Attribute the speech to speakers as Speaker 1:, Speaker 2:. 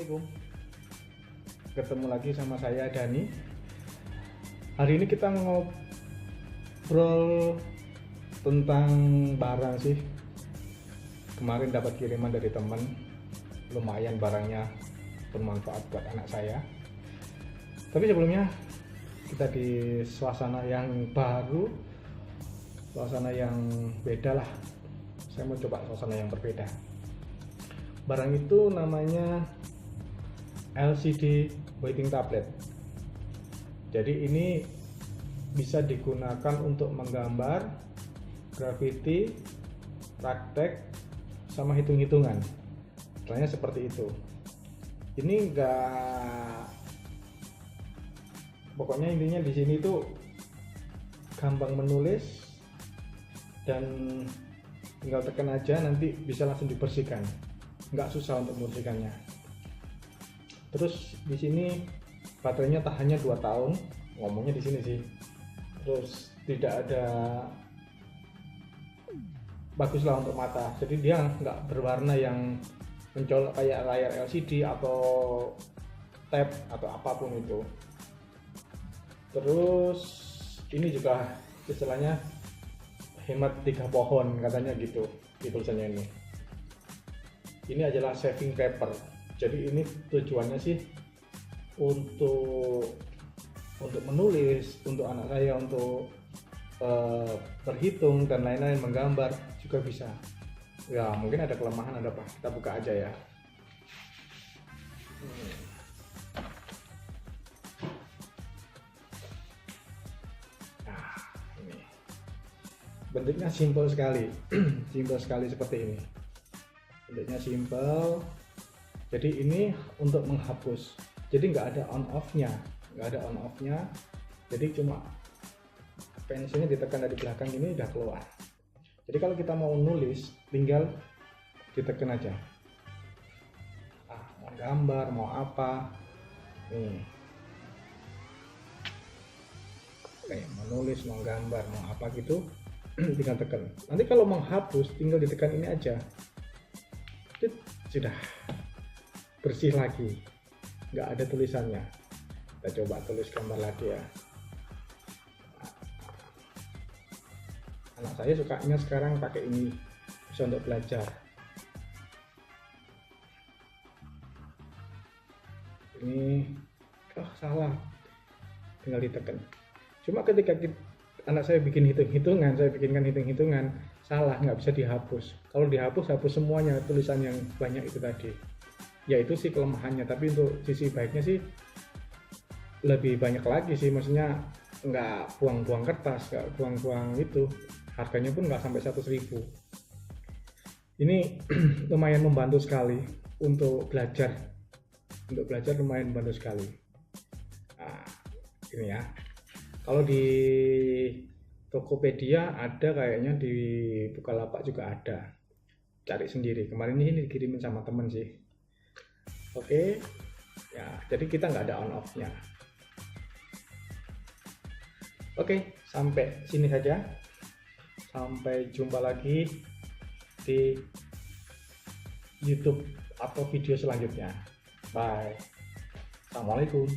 Speaker 1: Assalamualaikum. Ketemu lagi sama saya Dani. Hari ini kita ngobrol tentang barang sih. Kemarin dapat kiriman dari teman, lumayan barangnya bermanfaat buat anak saya. Tapi sebelumnya kita di suasana yang baru, suasana yang beda lah. Saya mau coba suasana yang berbeda. Barang itu namanya LCD waiting tablet. Jadi ini bisa digunakan untuk menggambar, graffiti, praktek, sama hitung-hitungan. Caranya seperti itu. Ini pokoknya intinya di sini tuh gampang menulis dan tinggal tekan aja, nanti bisa langsung dibersihkan. Nggak susah untuk membersihkannya. Terus di sini baterainya tahannya 2 tahun, ngomongnya di sini sih. Terus tidak ada, bagus lah untuk mata. Jadi dia nggak berwarna yang mencolok kayak layar LCD atau tab atau apapun itu. Terus ini juga istilahnya hemat 3 pohon katanya gitu di tulisannya ini. Ini adalah saving paper. Jadi ini tujuannya sih untuk menulis, untuk anak saya, untuk berhitung dan lain-lain, menggambar juga bisa. Ya mungkin ada kelemahan, ada apa? Kita buka aja ya. Nah, ini bentuknya simpel sekali, simpel sekali seperti ini. Bentuknya simpel. Jadi ini untuk menghapus. Jadi nggak ada on off-nya, Jadi cuma pensilnya ditekan dari belakang ini udah keluar. Jadi kalau kita mau nulis, tinggal ditekan aja. Mau gambar, mau apa, nih. Mau nulis, mau gambar, mau apa gitu, tinggal tekan. Nanti kalau menghapus, tinggal ditekan ini aja. Sudah bersih lagi, nggak ada tulisannya. Kita coba tulis gambar lagi ya. Anak saya sukanya sekarang pakai ini, bisa untuk belajar. Ini salah, tinggal ditekan. Cuma ketika anak saya bikin hitung-hitungan, saya bikinkan hitung-hitungan, salah, nggak bisa dihapus. Kalau dihapus, hapus semuanya tulisan yang banyak itu tadi. Ya itu sih kelemahannya, tapi untuk sisi baiknya sih lebih banyak lagi sih, maksudnya nggak buang-buang kertas, nggak buang-buang itu, harganya pun nggak sampai 100.000. Ini lumayan membantu sekali untuk belajar, lumayan membantu sekali. Nah, ini ya, kalau di Tokopedia ada, kayaknya di Bukalapak juga ada, cari sendiri. Kemarin ini dikirimin sama temen sih. Oke, ya, jadi kita nggak ada on off-nya. Oke, sampai sini saja. Sampai jumpa lagi di YouTube atau video selanjutnya. Bye. Assalamualaikum.